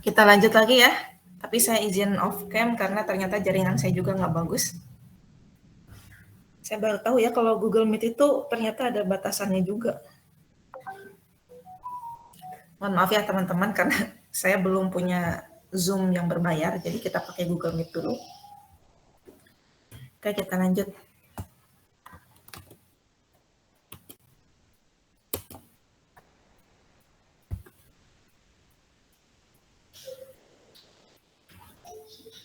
Kita lanjut lagi ya. Tapi saya izin off cam karena ternyata jaringan saya juga nggak bagus. Saya baru tahu ya kalau Google Meet itu ternyata ada batasannya juga. Mohon maaf ya teman-teman karena saya belum punya Zoom yang berbayar, jadi kita pakai Google Meet dulu. Oke, kita lanjut.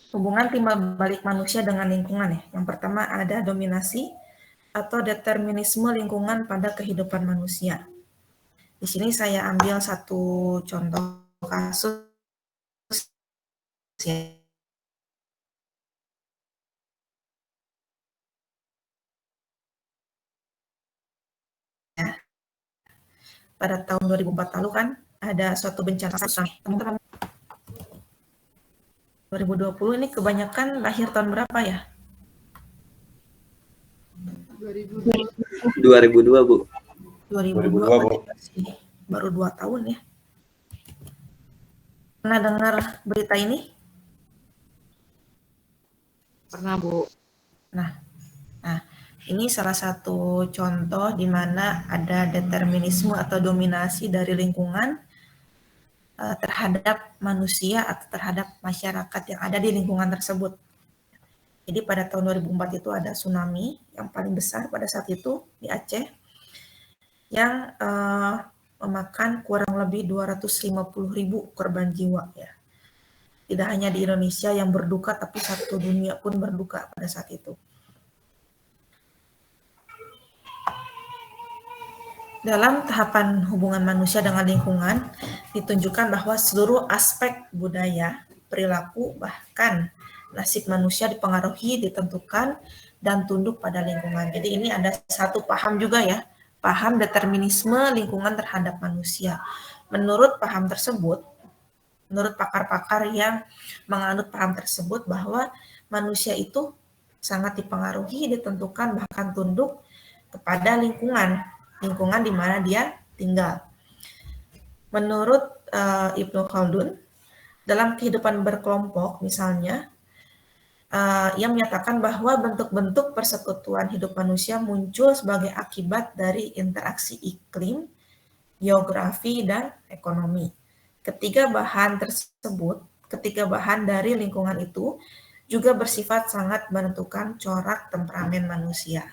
Hubungan timbal balik manusia dengan lingkungan ya. Yang pertama ada dominasi atau determinisme lingkungan pada kehidupan manusia. Di sini saya ambil satu contoh kasus ya. Pada tahun 2004 lalu kan ada suatu bencana tsunami. Teman-teman 2020 ini kebanyakan lahir tahun berapa ya? 2002, Bu. 2002, Bu. Baru 2 tahun ya. Pernah dengar berita ini? Pernah, Bu. Nah, ini salah satu contoh di mana ada determinisme atau dominasi dari lingkungan terhadap manusia atau terhadap masyarakat yang ada di lingkungan tersebut. Jadi pada tahun 2004 itu ada tsunami yang paling besar pada saat itu di Aceh yang memakan kurang lebih 250.000 korban jiwa ya. Tidak hanya di Indonesia yang berduka, tapi satu dunia pun berduka pada saat itu. Dalam tahapan hubungan manusia dengan lingkungan, ditunjukkan bahwa seluruh aspek budaya, perilaku, bahkan nasib manusia dipengaruhi, ditentukan, dan tunduk pada lingkungan. Jadi ini ada satu paham juga ya, paham determinisme lingkungan terhadap manusia. Menurut paham tersebut, menurut pakar-pakar yang menganut paham tersebut bahwa manusia itu sangat dipengaruhi, ditentukan, bahkan tunduk kepada lingkungan di mana dia tinggal. Menurut Ibnu Khaldun, dalam kehidupan berkelompok misalnya, ia menyatakan bahwa bentuk-bentuk persekutuan hidup manusia muncul sebagai akibat dari interaksi iklim, geografi, dan ekonomi. Ketiga bahan dari lingkungan itu juga bersifat sangat menentukan corak temperamen manusia.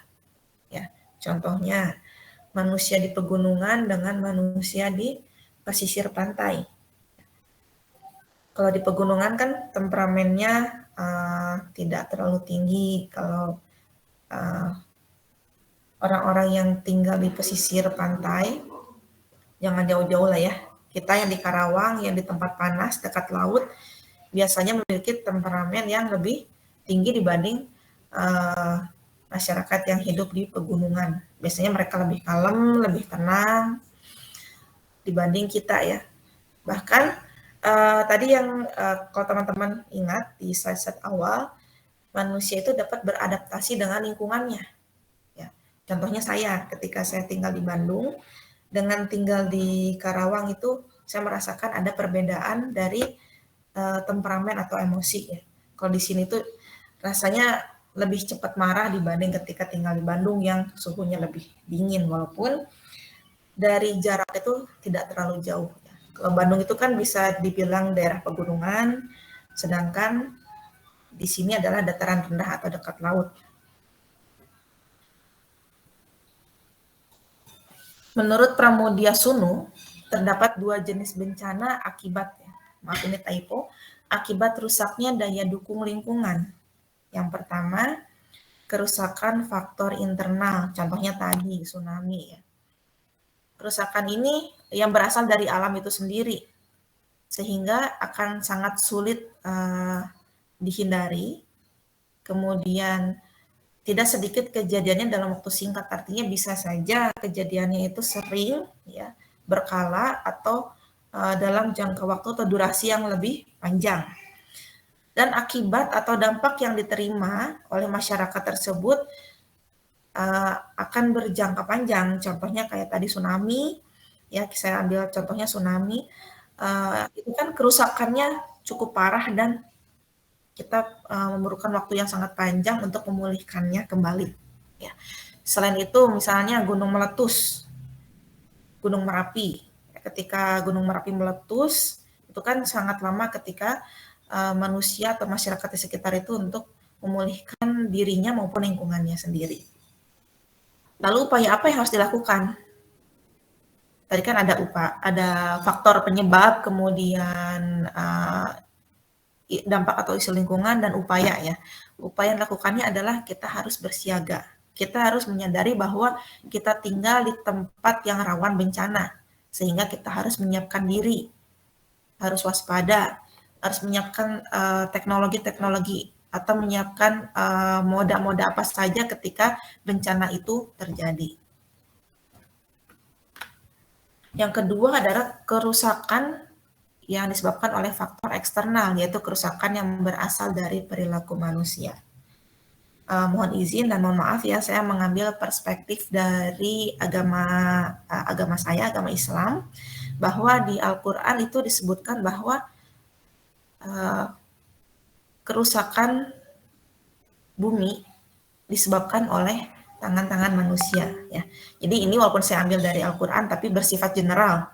Ya, contohnya manusia di pegunungan dengan manusia di pesisir pantai. Kalau di pegunungan kan temperamennya tidak terlalu tinggi. Kalau orang-orang yang tinggal di pesisir pantai, jangan jauh-jauh lah ya. Kita yang di Karawang, yang di tempat panas, dekat laut, biasanya memiliki temperamen yang lebih tinggi dibanding masyarakat yang hidup di pegunungan. Biasanya mereka lebih kalem, lebih tenang dibanding kita ya. Bahkan tadi yang kalau teman-teman ingat di slide awal, manusia itu dapat beradaptasi dengan lingkungannya. Ya. Contohnya saya, ketika saya tinggal di Bandung, dengan tinggal di Karawang itu saya merasakan ada perbedaan dari temperamen atau emosi ya. Kalau di sini tuh rasanya lebih cepat marah dibanding ketika tinggal di Bandung yang suhunya lebih dingin, walaupun dari jarak itu tidak terlalu jauh. Kalau Bandung itu kan bisa dibilang daerah pegunungan, sedangkan di sini adalah dataran rendah atau dekat laut. Menurut Pramoedya Sunu, terdapat 2 jenis bencana akibat, maaf ini typo, akibat rusaknya daya dukung lingkungan. Yang pertama, kerusakan faktor internal, contohnya tadi tsunami ya. Kerusakan ini yang berasal dari alam itu sendiri, sehingga akan sangat sulit dihindari. Kemudian tidak sedikit kejadiannya dalam waktu singkat, artinya bisa saja kejadiannya itu sering ya, berkala atau dalam jangka waktu atau durasi yang lebih panjang. Dan akibat atau dampak yang diterima oleh masyarakat tersebut akan berjangka panjang. Contohnya kayak tadi tsunami, ya saya ambil contohnya tsunami, itu kan kerusakannya cukup parah dan kita memerlukan waktu yang sangat panjang untuk memulihkannya kembali. Ya. Selain itu, misalnya gunung meletus, Gunung Merapi. Ketika Gunung Merapi meletus, itu kan sangat lama ketika manusia atau masyarakat di sekitar itu untuk memulihkan dirinya maupun lingkungannya sendiri. Lalu upaya apa yang harus dilakukan? Tadi kan ada faktor penyebab, kemudian dampak atau isu lingkungan dan upaya ya. Upaya yang dilakukannya adalah kita harus bersiaga. Kita harus menyadari bahwa kita tinggal di tempat yang rawan bencana, sehingga kita harus menyiapkan diri, harus waspada, harus menyiapkan teknologi-teknologi atau menyiapkan moda-moda apa saja ketika bencana itu terjadi. Yang kedua adalah kerusakan yang disebabkan oleh faktor eksternal, yaitu kerusakan yang berasal dari perilaku manusia. Mohon izin dan mohon maaf ya, saya mengambil perspektif dari agama saya, agama Islam, bahwa di Al-Quran itu disebutkan bahwa kerusakan bumi disebabkan oleh tangan-tangan manusia. Ya. Jadi ini walaupun saya ambil dari Al-Quran, tapi bersifat general.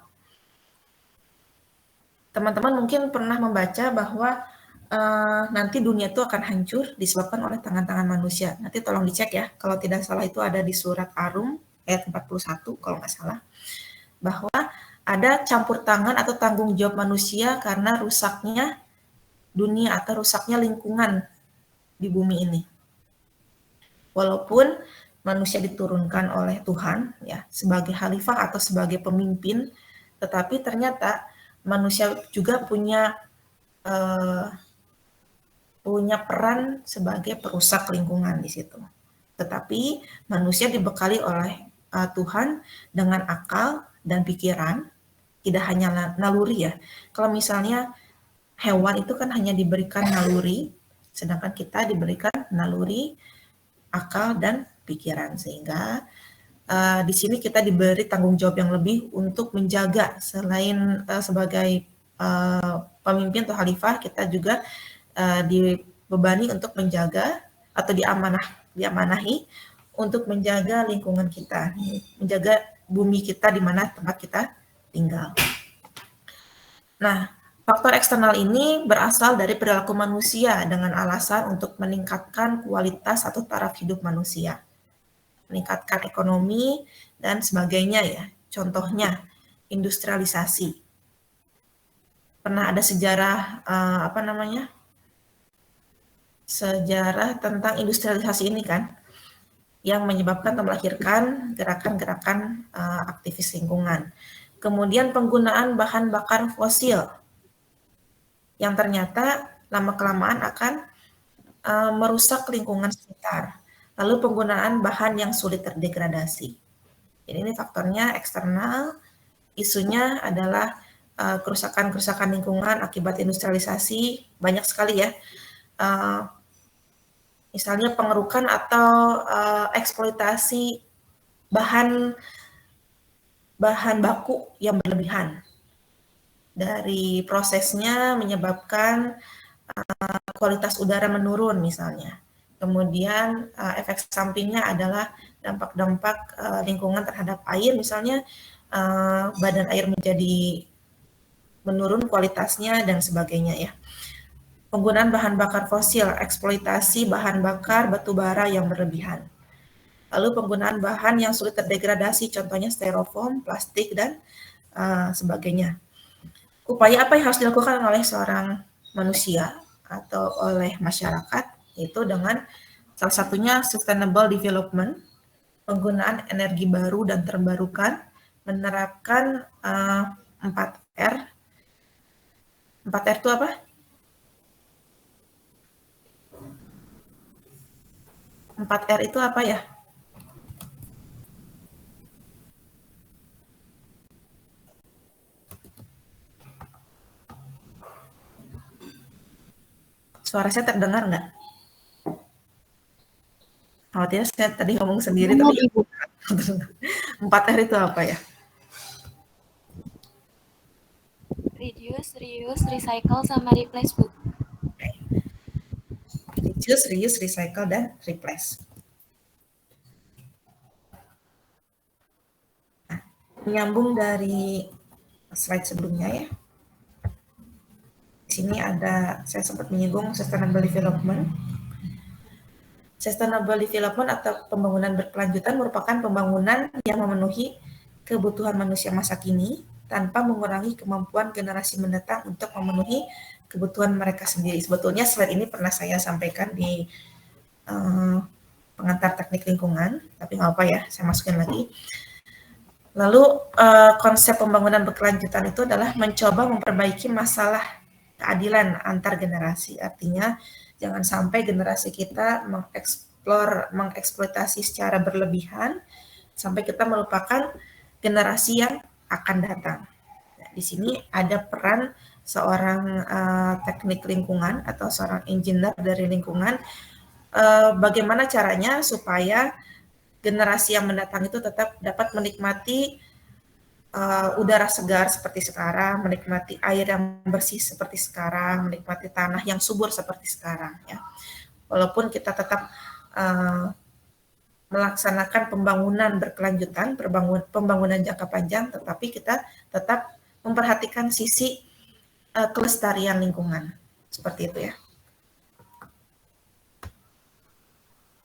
Teman-teman mungkin pernah membaca bahwa nanti dunia itu akan hancur disebabkan oleh tangan-tangan manusia. Nanti tolong dicek ya, kalau tidak salah itu ada di surat Ar-Rum ayat 41 kalau nggak salah, bahwa ada campur tangan atau tanggung jawab manusia karena rusaknya dunia atau rusaknya lingkungan di bumi ini. Walaupun manusia diturunkan oleh Tuhan ya sebagai khalifah atau sebagai pemimpin, tetapi ternyata manusia juga punya peran sebagai perusak lingkungan di situ. Tetapi manusia dibekali oleh Tuhan dengan akal dan pikiran, tidak hanya naluri ya. Kalau misalnya hewan itu kan hanya diberikan naluri, sedangkan kita diberikan naluri, akal, dan pikiran. Sehingga di sini kita diberi tanggung jawab yang lebih untuk menjaga, selain sebagai pemimpin atau khalifah, kita juga dibebani untuk menjaga atau diamanahi untuk menjaga lingkungan kita, menjaga bumi kita di mana tempat kita tinggal. Nah, faktor eksternal ini berasal dari perilaku manusia dengan alasan untuk meningkatkan kualitas atau taraf hidup manusia, meningkatkan ekonomi dan sebagainya ya. Contohnya industrialisasi. Pernah ada sejarah sejarah tentang industrialisasi ini kan, yang menyebabkan atau melahirkan gerakan-gerakan aktivis lingkungan. Kemudian penggunaan bahan bakar fosil yang ternyata lama-kelamaan akan merusak lingkungan sekitar. Lalu penggunaan bahan yang sulit terdegradasi. Jadi ini faktornya eksternal, isunya adalah kerusakan-kerusakan lingkungan akibat industrialisasi, banyak sekali ya. Misalnya pengerukan atau eksploitasi bahan baku yang berlebihan. Dari prosesnya menyebabkan kualitas udara menurun misalnya. Kemudian efek sampingnya adalah dampak-dampak lingkungan terhadap air, misalnya badan air menjadi menurun kualitasnya dan sebagainya ya. Penggunaan bahan bakar fosil, eksploitasi bahan bakar batu bara yang berlebihan. Lalu penggunaan bahan yang sulit terdegradasi, contohnya styrofoam, plastik, dan sebagainya. Upaya apa yang harus dilakukan oleh seorang manusia atau oleh masyarakat, itu dengan salah satunya sustainable development, penggunaan energi baru dan terbarukan, menerapkan 4R. 4R itu apa? 4R itu apa ya? Suara saya terdengar nggak? Khawatir saya tadi ngomong sendiri, tapi Ibu. 4R itu apa ya? reuse, recycle, sama replace, Bu. Reuse, recycle, dan replace. Nah, menyambung dari slide sebelumnya ya. Di sini ada, saya sempat menyinggung sustainable development. Sustainable development atau pembangunan berkelanjutan merupakan pembangunan yang memenuhi kebutuhan manusia masa kini tanpa mengurangi kemampuan generasi mendatang untuk memenuhi kebutuhan mereka sendiri. Sebetulnya slide ini pernah saya sampaikan di pengantar teknik lingkungan, tapi nggak apa ya, saya masukin lagi. Lalu konsep pembangunan berkelanjutan itu adalah mencoba memperbaiki masalah keadilan antar generasi. Artinya jangan sampai generasi kita mengeksploitasi secara berlebihan sampai kita melupakan generasi yang akan datang. Nah, di sini ada peran seorang teknik lingkungan atau seorang engineer dari lingkungan. Bagaimana caranya supaya generasi yang mendatang itu tetap dapat menikmati udara segar seperti sekarang, menikmati air yang bersih seperti sekarang, menikmati tanah yang subur seperti sekarang. Ya. Walaupun kita tetap melaksanakan pembangunan berkelanjutan, pembangunan jangka panjang, tetapi kita tetap memperhatikan sisi kelestarian lingkungan. Seperti itu ya.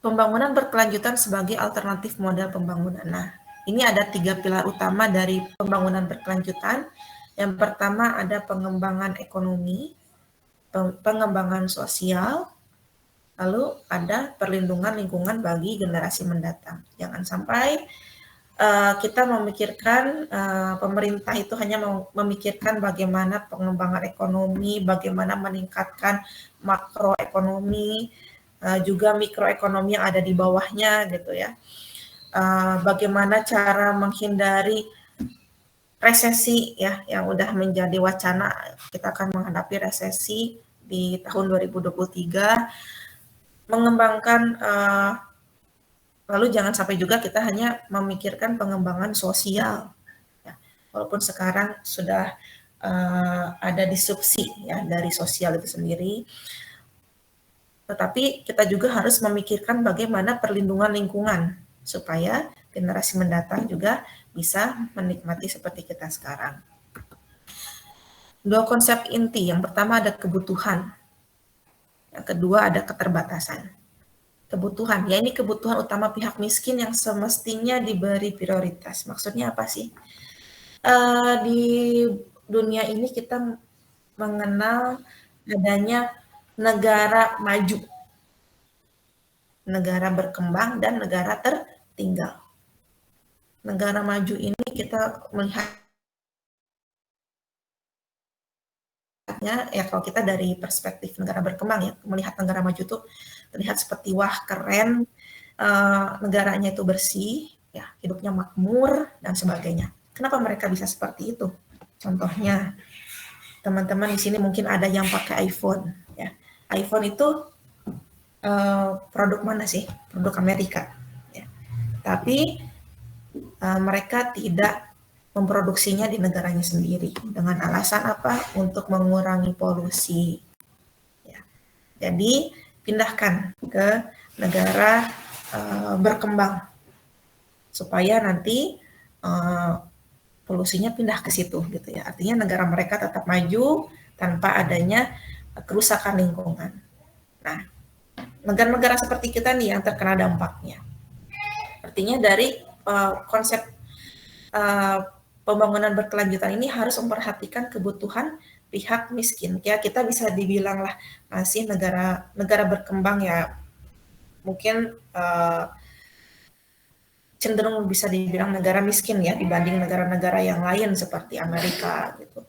Pembangunan berkelanjutan sebagai alternatif model pembangunan. Nah, ini ada 3 pilar utama dari pembangunan berkelanjutan. Yang pertama ada pengembangan ekonomi, pengembangan sosial, lalu ada perlindungan lingkungan bagi generasi mendatang. Jangan sampai kita memikirkan pemerintah itu hanya memikirkan bagaimana pengembangan ekonomi, bagaimana meningkatkan makroekonomi, juga mikroekonomi yang ada di bawahnya gitu ya. Bagaimana cara menghindari resesi ya yang udah menjadi wacana, kita akan menghadapi resesi di tahun 2023. Mengembangkan lalu jangan sampai juga kita hanya memikirkan pengembangan sosial. Ya, walaupun sekarang sudah ada disrupsi ya dari sosial itu sendiri. Tetapi kita juga harus memikirkan bagaimana perlindungan lingkungan supaya generasi mendatang juga bisa menikmati seperti kita sekarang. 2 konsep inti. Yang pertama ada kebutuhan. Yang kedua ada keterbatasan. Kebutuhan, ya ini kebutuhan utama pihak miskin yang semestinya diberi prioritas. Maksudnya apa sih? Di dunia ini kita mengenal adanya negara maju, negara berkembang, dan negara tertinggal. Negara maju ini kita melihatnya, ya kalau kita dari perspektif negara berkembang ya, melihat negara maju itu terlihat seperti wah keren, negaranya itu bersih, ya hidupnya makmur, dan sebagainya. Kenapa mereka bisa seperti itu? Contohnya, teman-teman di sini mungkin ada yang pakai iPhone. Ya. iPhone itu produk mana sih? Produk Amerika. Ya. Tapi mereka tidak memproduksinya di negaranya sendiri. Dengan alasan apa? Untuk mengurangi polusi. Ya. Jadi pindahkan ke negara berkembang supaya nanti polusinya pindah ke situ gitu ya. Artinya negara mereka tetap maju tanpa adanya kerusakan lingkungan. Nah, negara-negara seperti kita nih yang terkena dampaknya. Artinya dari konsep pembangunan berkelanjutan ini harus memperhatikan kebutuhan pihak miskin. Ya, kita bisa dibilang lah masih negara berkembang ya, mungkin cenderung bisa dibilang negara miskin ya dibanding negara-negara yang lain seperti Amerika gitu.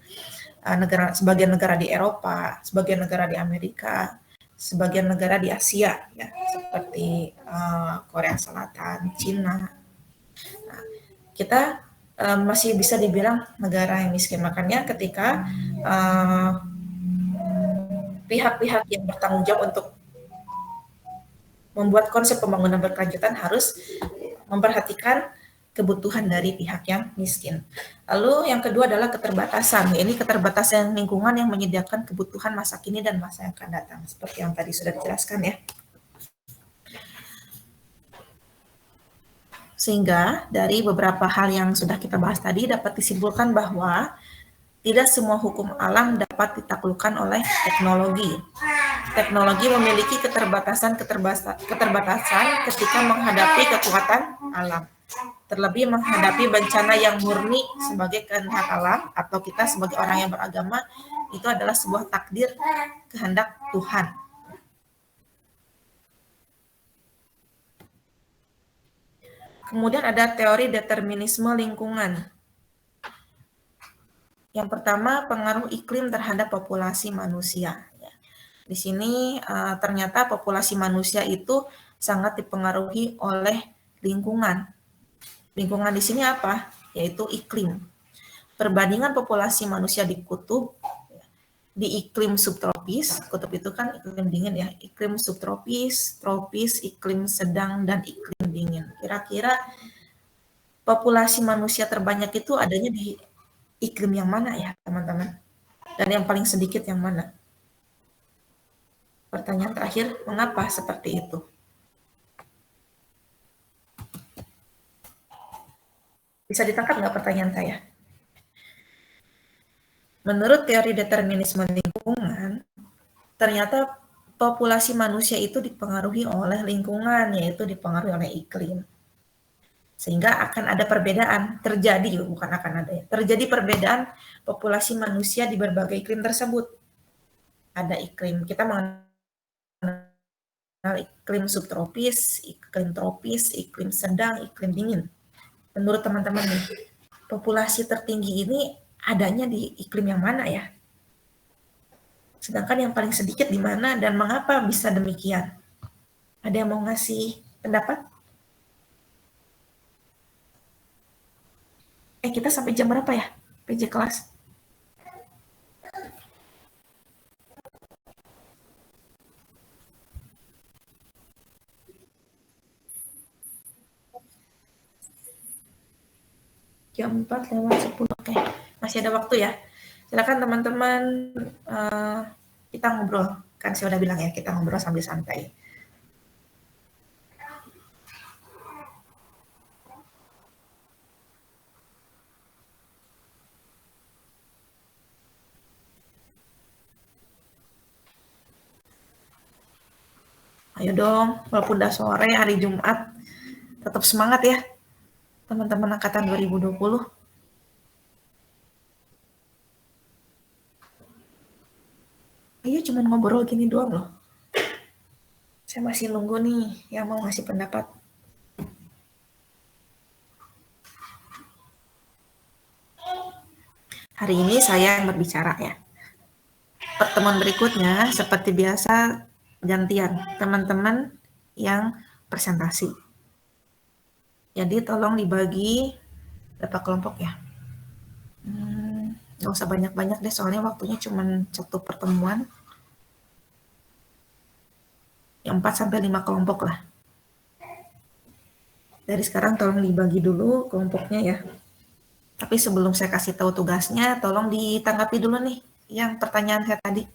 Sebagian negara di Eropa, sebagian negara di Amerika, sebagian negara di Asia ya seperti Korea Selatan, Cina. Nah, kita masih bisa dibilang negara yang miskin. Makanya ketika pihak-pihak yang bertanggung jawab untuk membuat konsep pembangunan berkelanjutan harus memperhatikan kebutuhan dari pihak yang miskin. Lalu yang kedua adalah keterbatasan. Ini keterbatasan lingkungan yang menyediakan kebutuhan masa kini dan masa yang akan datang. Seperti yang tadi sudah dijelaskan ya. Sehingga dari beberapa hal yang sudah kita bahas tadi dapat disimpulkan bahwa tidak semua hukum alam dapat ditaklukkan oleh teknologi. Teknologi memiliki keterbatasan ketika menghadapi kekuatan alam. Terlebih menghadapi bencana yang murni sebagai kehendak alam atau kita sebagai orang yang beragama, itu adalah sebuah takdir kehendak Tuhan. Kemudian ada teori determinisme lingkungan. Yang pertama, pengaruh iklim terhadap populasi manusia. Di sini ternyata populasi manusia itu sangat dipengaruhi oleh lingkungan. Lingkungan di sini apa? Yaitu iklim. Perbandingan populasi manusia di kutub, di iklim subtropis, kutub itu kan iklim dingin ya, iklim subtropis, tropis, iklim sedang, dan iklim dingin. Kira-kira populasi manusia terbanyak itu adanya di iklim yang mana ya, teman-teman? Dan yang paling sedikit yang mana? Pertanyaan terakhir, mengapa seperti itu? Bisa ditangkap nggak pertanyaan saya? Menurut teori determinisme lingkungan, ternyata populasi manusia itu dipengaruhi oleh lingkungan, yaitu dipengaruhi oleh iklim. Sehingga akan ada perbedaan, terjadi, bukan akan ada ya, terjadi perbedaan populasi manusia di berbagai iklim tersebut. Ada iklim, kita mengenal iklim subtropis, iklim tropis, iklim sedang, iklim dingin. Menurut teman-teman nih, populasi tertinggi ini adanya di iklim yang mana ya? Sedangkan yang paling sedikit di mana dan mengapa bisa demikian? Ada yang mau ngasih pendapat? Kita sampai jam berapa ya? PJ kelas? Jam 4:10. Oke, masih ada waktu ya. Silakan teman-teman, kita ngobrol. Kan saya udah bilang ya, kita ngobrol sambil santai. Ayo dong, walaupun udah sore, hari Jumat, tetap semangat ya, teman-teman angkatan 2020. Ayo cuma ngobrol gini doang loh. Saya masih nunggu nih yang mau ngasih pendapat. Hari ini saya yang berbicara ya. Pertemuan berikutnya seperti biasa gantian teman-teman yang presentasi. Jadi tolong dibagi berapa kelompok ya. Nggak usah banyak-banyak deh, soalnya waktunya cuma satu pertemuan. 4-5 kelompok lah. Dari sekarang tolong dibagi dulu kelompoknya ya. Tapi sebelum saya kasih tahu tugasnya, tolong ditanggapi dulu nih yang pertanyaan saya tadi.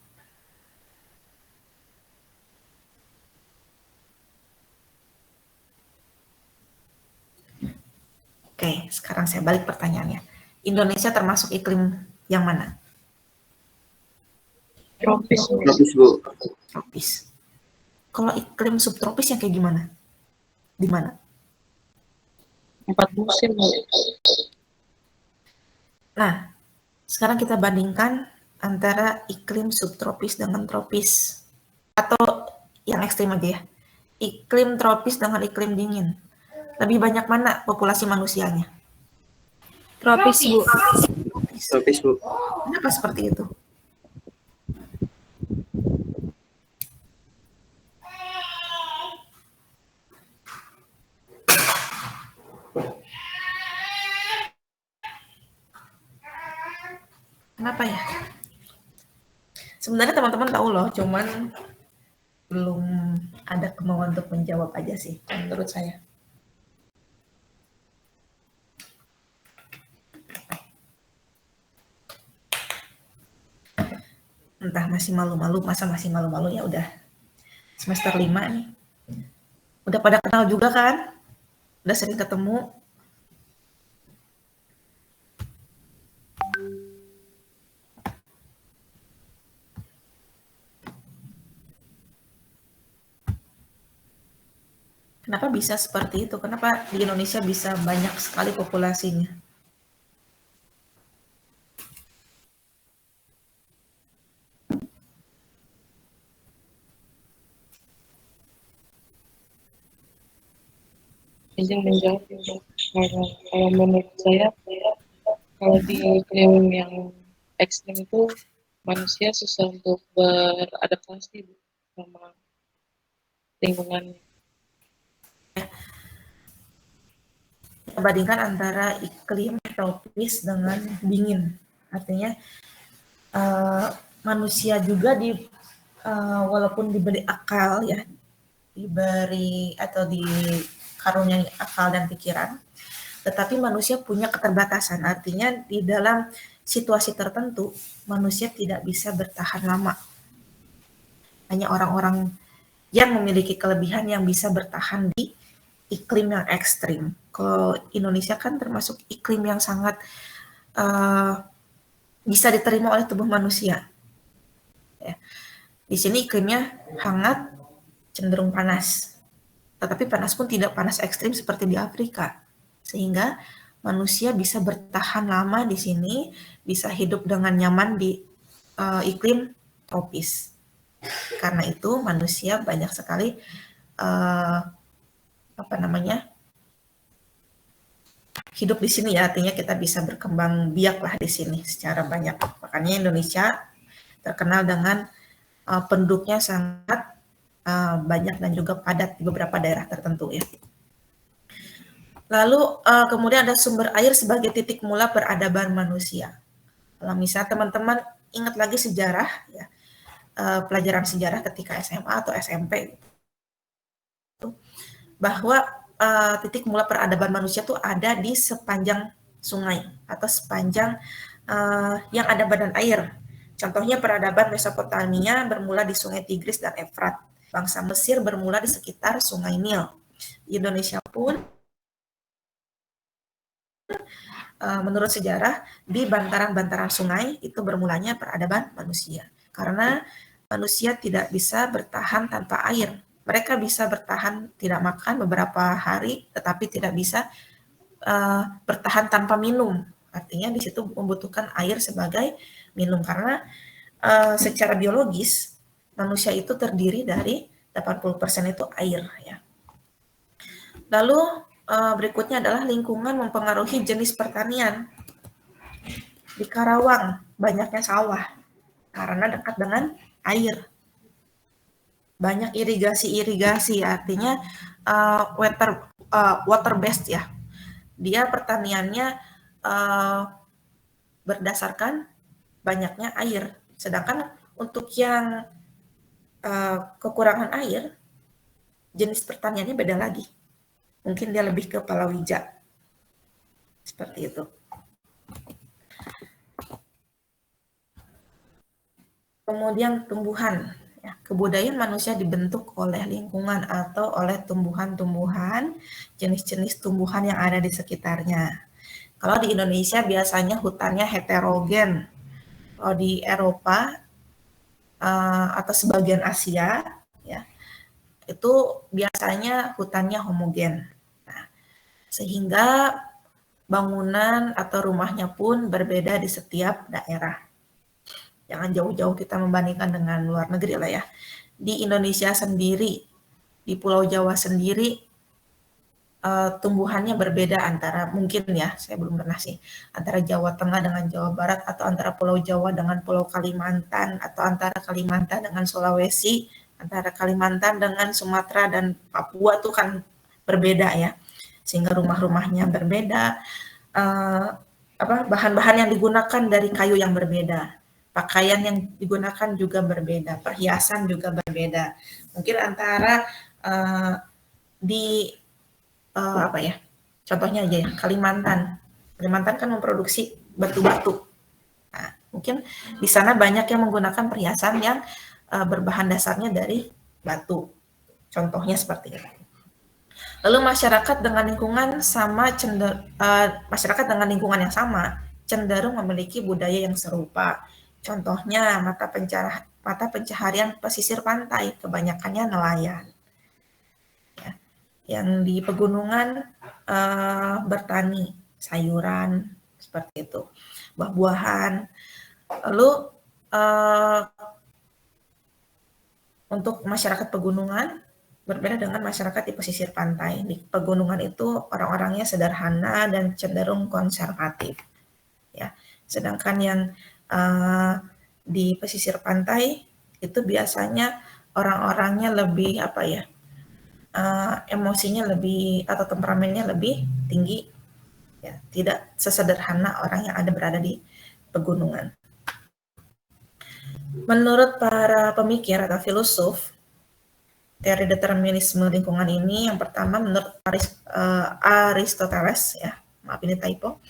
Oke, sekarang saya balik pertanyaannya. Indonesia termasuk iklim yang mana? Tropis. Tropis, Bu. Tropis. Kalau iklim subtropis yang kayak gimana? Di mana? 4 musim, Bu. Nah, sekarang kita bandingkan antara iklim subtropis dengan tropis. Atau yang ekstrim aja ya. Iklim tropis dengan iklim dingin. Lebih banyak mana populasi manusianya? Tropis, Bu. Tropis, Bu. Kenapa seperti itu? Kenapa ya? Sebenarnya teman-teman tahu loh, cuman belum ada kemauan untuk menjawab aja sih, menurut saya. Entah masih malu-malu, masa masih malu-malu, ya udah semester 5 nih. Udah pada kenal juga kan? Udah sering ketemu. Kenapa bisa seperti itu? Kenapa di Indonesia bisa banyak sekali populasinya? Izin menjawab. Kalau menurut saya, kalau di iklim yang ekstrim itu manusia susah untuk beradaptasi sama lingkungannya. Bandingkan antara iklim tropis dengan dingin. Artinya manusia juga walaupun diberi akal ya, diberi atau dikaruniai akal dan pikiran, tetapi manusia punya keterbatasan. Artinya di dalam situasi tertentu manusia tidak bisa bertahan lama. Hanya orang-orang yang memiliki kelebihan yang bisa bertahan di iklim yang ekstrim. Kalau Indonesia kan termasuk iklim yang sangat bisa diterima oleh tubuh manusia. Ya. Di sini iklimnya hangat, cenderung panas. Tetapi panas pun tidak panas ekstrim seperti di Afrika. Sehingga manusia bisa bertahan lama di sini, bisa hidup dengan nyaman di iklim tropis. Karena itu manusia banyak sekali hidup di sini ya, artinya kita bisa berkembang biak lah di sini secara banyak. Makanya Indonesia terkenal dengan penduduknya sangat banyak dan juga padat di beberapa daerah tertentu ya. Lalu kemudian ada sumber air sebagai titik mula peradaban manusia. Kalau misalnya teman-teman ingat lagi sejarah ya, pelajaran sejarah ketika SMA atau SMP, bahwa titik mula peradaban manusia itu ada di sepanjang sungai atau sepanjang yang ada badan air. Contohnya peradaban Mesopotamia bermula di Sungai Tigris dan Efrat. Bangsa Mesir bermula di sekitar Sungai Nil. Indonesia pun menurut sejarah di bantaran-bantaran sungai itu bermulanya peradaban manusia. Karena manusia tidak bisa bertahan tanpa air. Mereka bisa bertahan tidak makan beberapa hari, tetapi tidak bisa bertahan tanpa minum. Artinya di situ membutuhkan air sebagai minum, karena secara biologis manusia itu terdiri dari 80% itu air ya. Lalu berikutnya adalah lingkungan mempengaruhi jenis pertanian. Di Karawang banyaknya sawah karena dekat dengan air. Banyak irigasi, artinya water based ya. Dia pertaniannya berdasarkan banyaknya air. Sedangkan untuk yang kekurangan air, jenis pertaniannya beda lagi. Mungkin dia lebih ke palawija. Seperti itu. Kemudian tumbuhan. Ya, kebudayaan manusia dibentuk oleh lingkungan atau oleh tumbuhan-tumbuhan, jenis-jenis tumbuhan yang ada di sekitarnya. Kalau di Indonesia biasanya hutannya heterogen. Kalau di Eropa atau sebagian Asia, ya, itu biasanya hutannya homogen. Nah, sehingga bangunan atau rumahnya pun berbeda di setiap daerah. Jangan jauh-jauh kita membandingkan dengan luar negeri lah ya. Di Indonesia sendiri, di Pulau Jawa sendiri, tumbuhannya berbeda antara, mungkin ya, saya belum pernah sih, antara Jawa Tengah dengan Jawa Barat, atau antara Pulau Jawa dengan Pulau Kalimantan, atau antara Kalimantan dengan Sulawesi, antara Kalimantan dengan Sumatera dan Papua itu kan berbeda ya, sehingga rumah-rumahnya berbeda, bahan-bahan yang digunakan dari kayu yang berbeda, pakaian yang digunakan juga berbeda, perhiasan juga berbeda. Mungkin antara di contohnya aja ya, Kalimantan kan memproduksi batu-batu. Nah, Mungkin di sana banyak yang menggunakan perhiasan yang berbahan dasarnya dari batu. Contohnya seperti itu. Lalu masyarakat dengan lingkungan yang sama cenderung memiliki budaya yang serupa. Contohnya mata pencaharian pesisir pantai, kebanyakannya nelayan. Ya. Yang di pegunungan bertani, sayuran seperti itu, buah-buahan. Lalu untuk masyarakat pegunungan berbeda dengan masyarakat di pesisir pantai. Di pegunungan itu orang-orangnya sederhana dan cenderung konservatif. Ya, sedangkan yang di pesisir pantai itu biasanya orang-orangnya lebih emosinya lebih atau temperamennya lebih tinggi, ya, tidak sesederhana orang yang berada di pegunungan. Menurut para pemikir atau filosof, teori determinisme lingkungan ini yang pertama menurut Aristoteles, ya, maaf ini typo,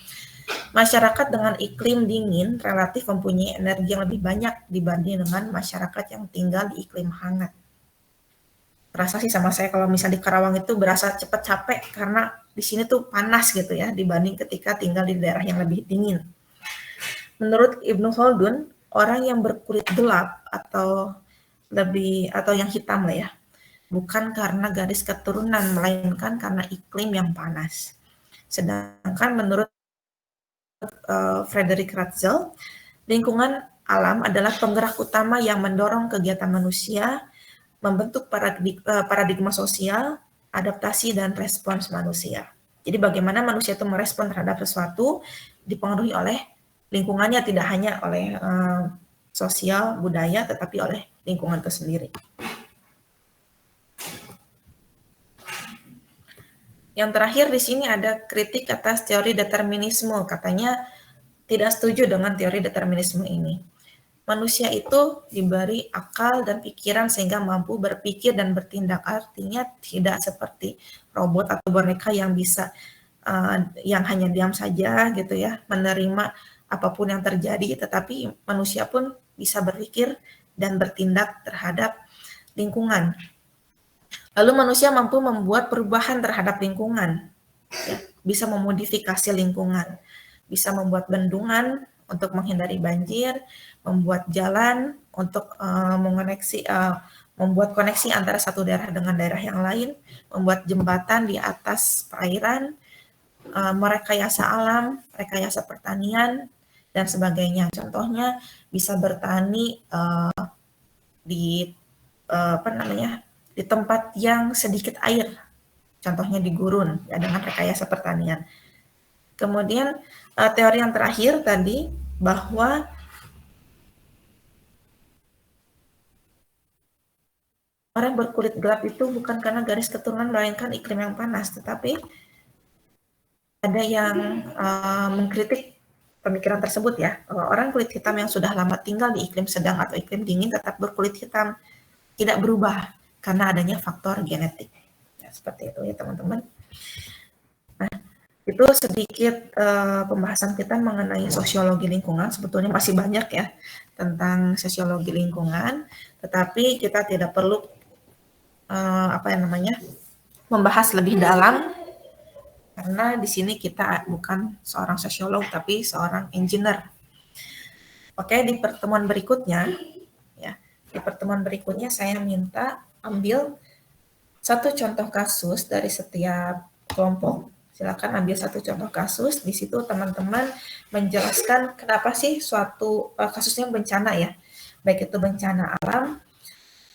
masyarakat dengan iklim dingin relatif mempunyai energi yang lebih banyak dibanding dengan masyarakat yang tinggal di iklim hangat. Terasa sih sama saya kalau misalnya di Karawang itu berasa cepat capek karena di sini tuh panas gitu ya dibanding ketika tinggal di daerah yang lebih dingin. Menurut Ibnu Khaldun, orang yang berkulit gelap atau yang hitam lah ya, bukan karena garis keturunan melainkan karena iklim yang panas. Sedangkan menurut Frederick Ratzel, lingkungan alam adalah penggerak utama yang mendorong kegiatan manusia, membentuk paradigma sosial, adaptasi dan respons manusia. Jadi bagaimana manusia itu merespon terhadap sesuatu dipengaruhi oleh lingkungannya, tidak hanya oleh sosial, budaya, tetapi oleh lingkungan itu sendiri. Yang terakhir di sini ada kritik atas teori determinisme. Katanya tidak setuju dengan teori determinisme ini. Manusia itu diberi akal dan pikiran sehingga mampu berpikir dan bertindak. Artinya tidak seperti robot atau boneka yang bisa yang hanya diam saja gitu ya, menerima apapun yang terjadi, tetapi manusia pun bisa berpikir dan bertindak terhadap lingkungan. Lalu manusia mampu membuat perubahan terhadap lingkungan, ya, bisa memodifikasi lingkungan, bisa membuat bendungan untuk menghindari banjir, membuat jalan untuk membuat koneksi antara satu daerah dengan daerah yang lain, membuat jembatan di atas perairan, merekayasa alam, rekayasa pertanian, dan sebagainya. Contohnya bisa bertani di tempat yang sedikit air, contohnya di gurun, ya, dengan rekayasa pertanian. Kemudian teori yang terakhir tadi bahwa orang berkulit gelap itu bukan karena garis keturunan melainkan iklim yang panas, tetapi ada yang mengkritik pemikiran tersebut ya, bahwa orang kulit hitam yang sudah lama tinggal di iklim sedang atau iklim dingin tetap berkulit hitam, tidak berubah karena adanya faktor genetik. Ya, seperti itu ya teman-teman. Nah, itu sedikit pembahasan kita mengenai sosiologi lingkungan. Sebetulnya masih banyak ya tentang sosiologi lingkungan, tetapi kita tidak perlu membahas lebih dalam karena di sini kita bukan seorang sosiolog tapi seorang engineer. Oke, di pertemuan berikutnya saya minta ambil satu contoh kasus dari setiap kelompok. Silakan ambil satu contoh kasus. Di situ teman-teman menjelaskan kenapa sih suatu kasusnya bencana ya, baik itu bencana alam,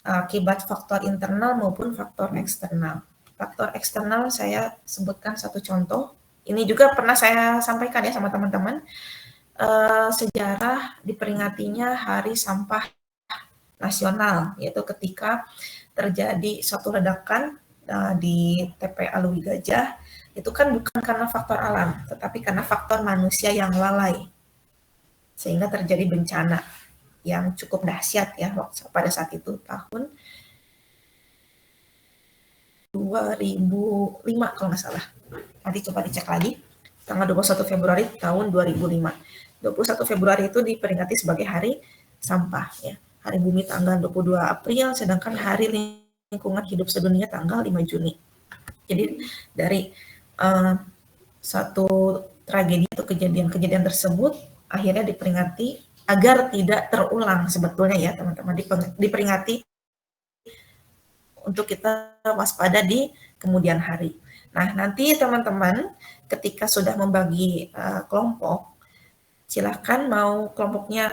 akibat faktor internal maupun faktor eksternal. Faktor eksternal saya sebutkan satu contoh. Ini juga pernah saya sampaikan ya sama teman-teman. Sejarah diperingatinya Hari Sampah Nasional, yaitu ketika terjadi suatu ledakan di TPA Lui Gajah. Itu kan bukan karena faktor alam, tetapi karena faktor manusia yang lalai. Sehingga terjadi bencana yang cukup dahsyat ya pada saat itu, tahun 2005 kalau nggak salah. Nanti coba dicek lagi, tanggal 21 Februari tahun 2005. 21 Februari itu diperingati sebagai Hari Sampah ya. Hari Bumi tanggal 22 April, sedangkan Hari Lingkungan Hidup Sedunia tanggal 5 Juni. Jadi dari suatu tragedi atau kejadian-kejadian tersebut akhirnya diperingati agar tidak terulang sebetulnya ya teman-teman, diperingati untuk kita waspada di kemudian hari. Nah, nanti teman-teman ketika sudah membagi kelompok, silakan mau kelompoknya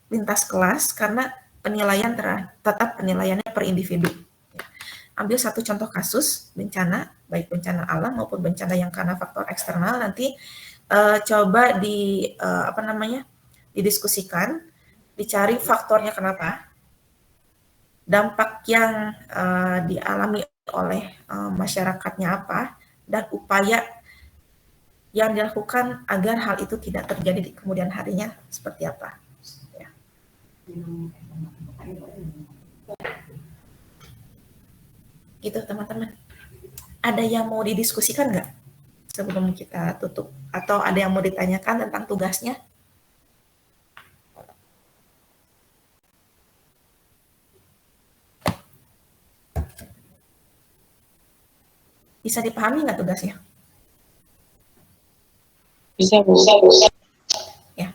lintas kelas karena penilaian tetap penilaiannya per individu. Ambil satu contoh kasus bencana, baik bencana alam maupun bencana yang karena faktor eksternal, nanti coba didiskusikan, dicari faktornya kenapa, dampak yang dialami oleh masyarakatnya apa, dan upaya yang dilakukan agar hal itu tidak terjadi di kemudian harinya seperti apa. Ya. Gitu teman-teman. Ada yang mau didiskusikan nggak sebelum kita tutup? Atau ada yang mau ditanyakan tentang tugasnya? Bisa dipahami nggak tugasnya? Bisa. Ya.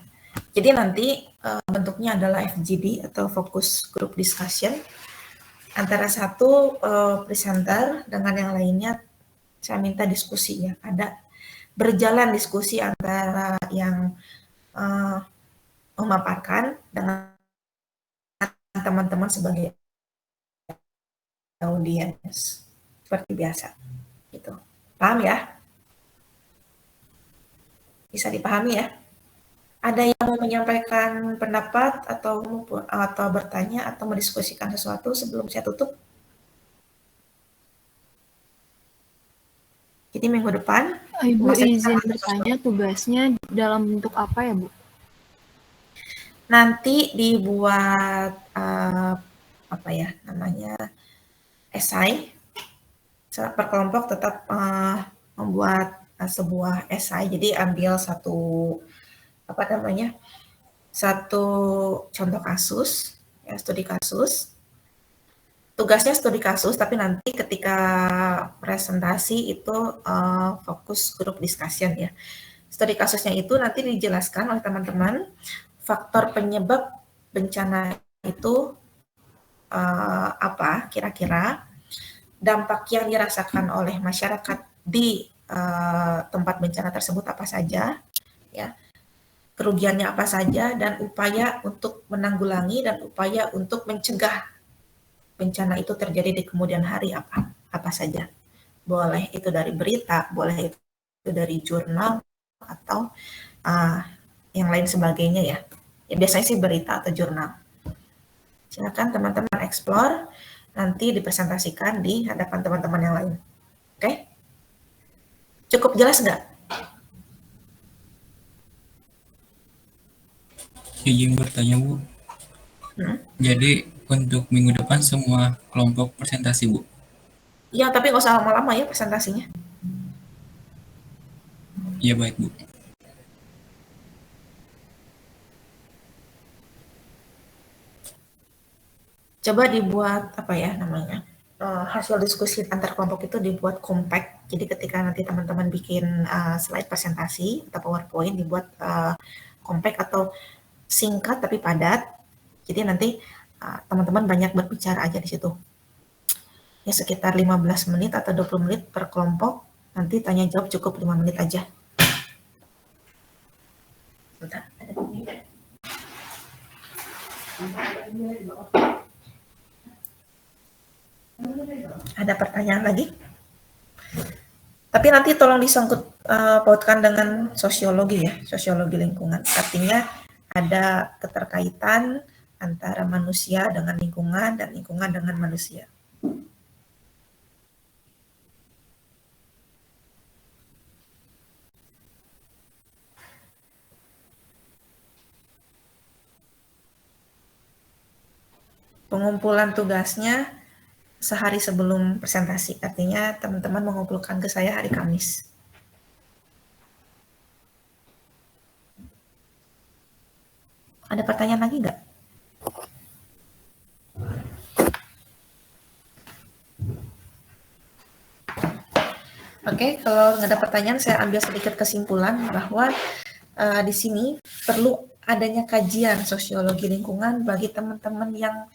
Jadi nanti bentuknya adalah FGD atau Focus Group Discussion. Antara satu presenter dengan yang lainnya saya minta diskusi ya. Ada berjalan diskusi antara yang memaparkan dengan teman-teman sebagai audiens seperti biasa. Gitu. Paham ya? Bisa dipahami ya? Ada yang mau menyampaikan pendapat atau bertanya atau mendiskusikan sesuatu sebelum saya tutup? Jadi minggu depan Ibu izin bertanya, tugasnya dalam bentuk apa ya, Bu? Nanti dibuat esai. Per kelompok tetap membuat sebuah esai. Jadi ambil satu contoh kasus, ya, studi kasus. Tugasnya studi kasus, tapi nanti ketika presentasi itu fokus group discussion ya. Studi kasusnya itu nanti dijelaskan oleh teman-teman faktor penyebab bencana itu apa kira-kira, dampak yang dirasakan oleh masyarakat di tempat bencana tersebut apa saja, ya, kerugiannya apa saja, dan upaya untuk menanggulangi dan upaya untuk mencegah bencana itu terjadi di kemudian hari apa saja. Boleh itu dari berita, boleh itu dari jurnal atau yang lain sebagainya ya. Ya biasanya sih berita atau jurnal. Silakan teman-teman explore, nanti dipresentasikan di hadapan teman-teman yang lain. Oke? Cukup jelas nggak? Izin bertanya, Bu. Jadi untuk minggu depan semua kelompok presentasi, Bu? Iya, tapi nggak usah lama-lama ya presentasinya. Iya, baik, Bu. Coba dibuat hasil diskusi antar kelompok itu dibuat compact. Jadi ketika nanti teman-teman bikin slide presentasi atau PowerPoint dibuat compact atau singkat tapi padat. Jadi nanti teman-teman banyak berbicara aja di situ. Ya sekitar 15 menit atau 20 menit per kelompok. Nanti tanya jawab cukup 5 menit aja. Bentar, ada pertanyaan lagi? Tapi nanti tolong disangkut pautkan dengan sosiologi ya, sosiologi lingkungan. Artinya ada keterkaitan antara manusia dengan lingkungan dan lingkungan dengan manusia. Pengumpulan tugasnya sehari sebelum presentasi, artinya teman-teman mengumpulkan ke saya hari Kamis. Ada pertanyaan lagi nggak? Oke, kalau nggak ada pertanyaan, saya ambil sedikit kesimpulan bahwa di sini perlu adanya kajian sosiologi lingkungan bagi teman-teman yang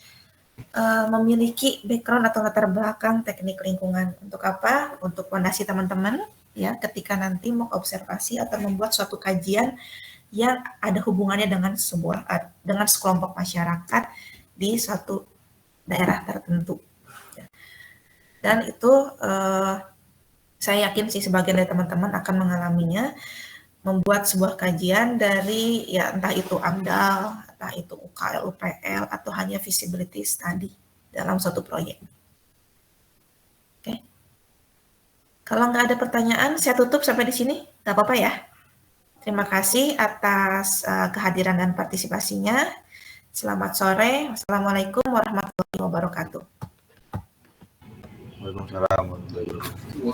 memiliki background atau latar belakang teknik lingkungan. Untuk apa? Untuk fondasi teman-teman ya ketika nanti mau observasi atau membuat suatu kajian yang ada hubungannya dengan dengan sekelompok masyarakat di suatu daerah tertentu. Dan itu saya yakin sih sebagian dari teman-teman akan mengalaminya, membuat sebuah kajian dari ya entah itu AMDAL, entah itu UKL, UPL, atau hanya feasibility study dalam suatu proyek. Oke. Kalau nggak ada pertanyaan, saya tutup sampai di sini. Nggak apa-apa ya? Terima kasih atas kehadiran dan partisipasinya. Selamat sore. Wassalamualaikum warahmatullahi wabarakatuh. Waalaikumsalam warahmatullahi wabarakatuh.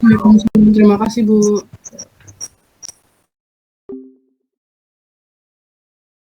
Waalaikumsalam. Terima kasih, Bu.